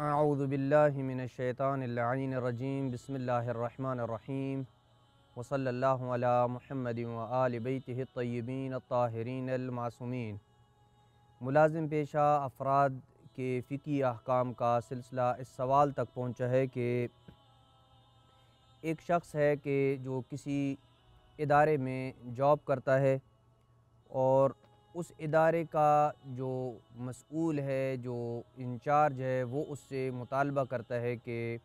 اعوذ باللہ من الشیطان اللعین الرجیم بسم اللہ الرحمن الرحیم وصلی اللہ علی محمد وآل بیتہ الطیبین الطاہرین المعصومین۔ ملازم پیشہ افراد کے فقہی احکام کا سلسلہ اس سوال تک پہنچا ہے کہ ایک شخص ہے کہ جو کسی ادارے میں جاب کرتا ہے اور اس ادارے کا جو مسئول ہے، جو انچارج ہے، وہ اس سے مطالبہ کرتا ہے کہ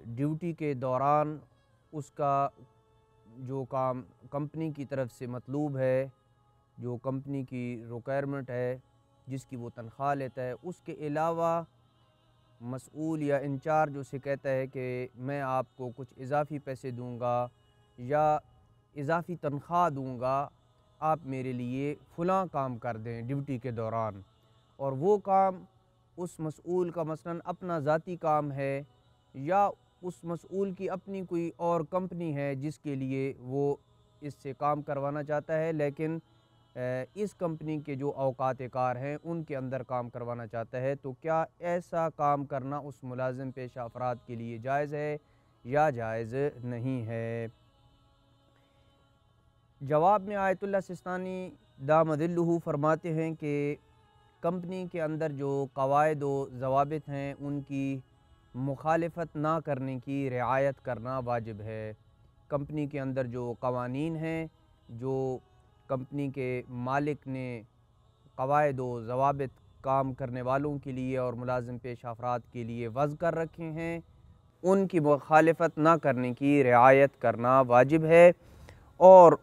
ڈیوٹی کے دوران اس کا جو کام کمپنی کی طرف سے مطلوب ہے، جو کمپنی کی ریکوائرمنٹ ہے، جس کی وہ تنخواہ لیتا ہے، اس کے علاوہ مسئول یا انچارج اسے کہتا ہے کہ میں آپ کو کچھ اضافی پیسے دوں گا یا اضافی تنخواہ دوں گا، آپ میرے لیے فلاں کام کر دیں ڈیوٹی کے دوران۔ اور وہ کام اس مسئول کا مثلاً اپنا ذاتی کام ہے یا اس مسئول کی اپنی کوئی اور کمپنی ہے جس کے لیے وہ اس سے کام کروانا چاہتا ہے، لیکن اس کمپنی کے جو اوقات کار ہیں ان کے اندر کام کروانا چاہتا ہے، تو کیا ایسا کام کرنا اس ملازم پیشہ افراد کے لیے جائز ہے یا جائز نہیں ہے؟ جواب میں آیت اللہ سستانی دام ظلہ فرماتے ہیں کہ کمپنی کے اندر جو قواعد و ضوابط ہیں ان کی مخالفت نہ کرنے کی رعایت کرنا واجب ہے۔ کمپنی کے اندر جو قوانین ہیں، جو کمپنی کے مالک نے قواعد و ضوابط کام کرنے والوں کے لیے اور ملازم پیشہ افراد کے لیے وضع کر رکھے ہیں، ان کی مخالفت نہ کرنے کی رعایت کرنا واجب ہے۔ اور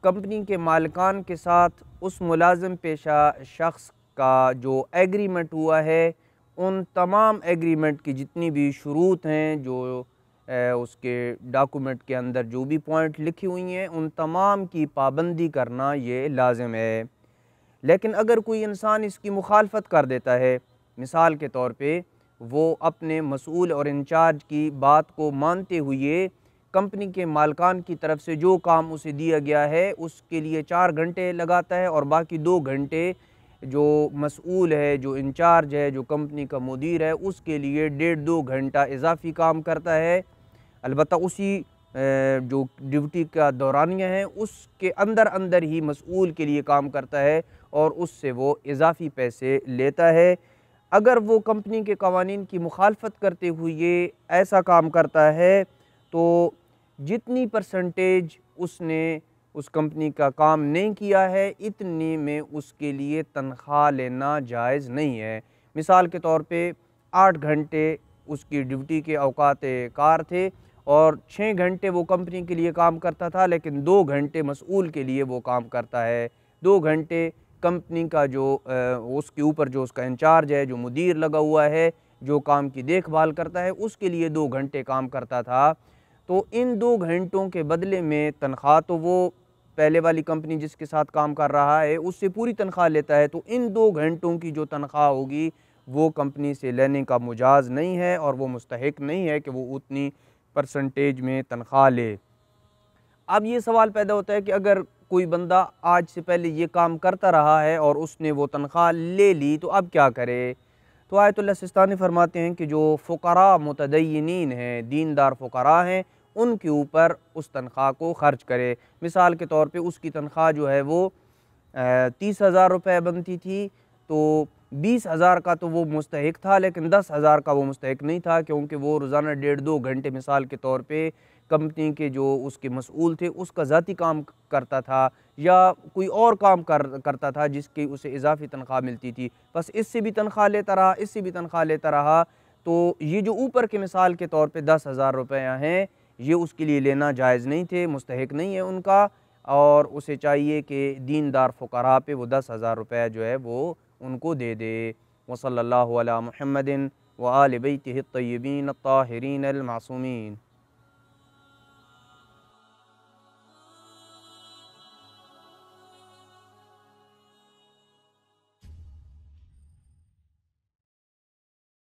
کمپنی کے مالکان کے ساتھ اس ملازم پیشہ شخص کا جو ایگریمنٹ ہوا ہے، ان تمام ایگریمنٹ کی جتنی بھی شروط ہیں، جو اس کے ڈاکومنٹ کے اندر جو بھی پوائنٹ لکھی ہوئی ہیں، ان تمام کی پابندی کرنا یہ لازم ہے۔ لیکن اگر کوئی انسان اس کی مخالفت کر دیتا ہے، مثال کے طور پہ وہ اپنے مسئول اور انچارج کی بات کو مانتے ہوئے کمپنی کے مالکان کی طرف سے جو کام اسے دیا گیا ہے اس کے لیے 4 گھنٹے لگاتا ہے اور باقی 2 گھنٹے جو مسئول ہے، جو انچارج ہے، جو کمپنی کا مدیر ہے، اس کے لیے 1.5-2 گھنٹہ اضافی کام کرتا ہے، البتہ اسی جو ڈیوٹی کا دورانیہ ہے اس کے اندر ہی مسئول کے لیے کام کرتا ہے اور اس سے وہ اضافی پیسے لیتا ہے۔ اگر وہ کمپنی کے قوانین کی مخالفت کرتے ہوئے ایسا کام کرتا ہے تو جتنی پرسنٹیج اس نے اس کمپنی کا کام نہیں کیا ہے، اتنی میں اس کے لیے تنخواہ لینا جائز نہیں ہے۔ مثال کے طور پہ 8 گھنٹے اس کی ڈیوٹی کے اوقات کار تھے اور 6 گھنٹے وہ کمپنی کے لیے کام کرتا تھا، لیکن 2 گھنٹے مسئول کے لیے وہ کام کرتا ہے، 2 گھنٹے کمپنی کا جو اس کے اوپر جو اس کا انچارج ہے، جو مدیر لگا ہوا ہے، جو کام کی دیکھ بھال کرتا ہے، اس کے لیے 2 گھنٹے کام کرتا تھا، تو ان 2 گھنٹوں کے بدلے میں تنخواہ تو وہ پہلے والی کمپنی جس کے ساتھ کام کر رہا ہے اس سے پوری تنخواہ لیتا ہے، تو ان 2 گھنٹوں کی جو تنخواہ ہوگی وہ کمپنی سے لینے کا مجاز نہیں ہے اور وہ مستحق نہیں ہے کہ وہ اتنی پرسنٹیج میں تنخواہ لے۔ اب یہ سوال پیدا ہوتا ہے کہ اگر کوئی بندہ آج سے پہلے یہ کام کرتا رہا ہے اور اس نے وہ تنخواہ لے لی تو اب کیا کرے؟ تو آیت اللہ سستانی فرماتے ہیں کہ جو فقراء متدینین ہیں، دیندار فقراء ہیں، ان کے اوپر اس تنخواہ کو خرچ کرے۔ مثال کے طور پہ اس کی تنخواہ جو ہے وہ 30,000 روپے بنتی تھی، تو 20,000 کا تو وہ مستحق تھا، لیکن 10,000 کا وہ مستحق نہیں تھا، کیونکہ وہ روزانہ 1.5-2 گھنٹے مثال کے طور پہ کمپنی کے جو اس کے مسئول تھے اس کا ذاتی کام کرتا تھا یا کوئی اور کام کرتا تھا جس کی اسے اضافی تنخواہ ملتی تھی، بس اس سے بھی تنخواہ لیتا رہا، اس سے بھی تنخواہ لیتا رہا، تو یہ جو اوپر کے مثال کے طور پہ 10,000 روپے ہیں، یہ اس کے لیے لینا جائز نہیں تھے، مستحق نہیں ہے ان کا، اور اسے چاہیے کہ دیندار فقراء پہ وہ 10,000 روپے جو ہے وہ ان کو دے دے۔ وصلی اللہ علی محمد وآل بیتہ الطیبین الطاہرین المعصومین۔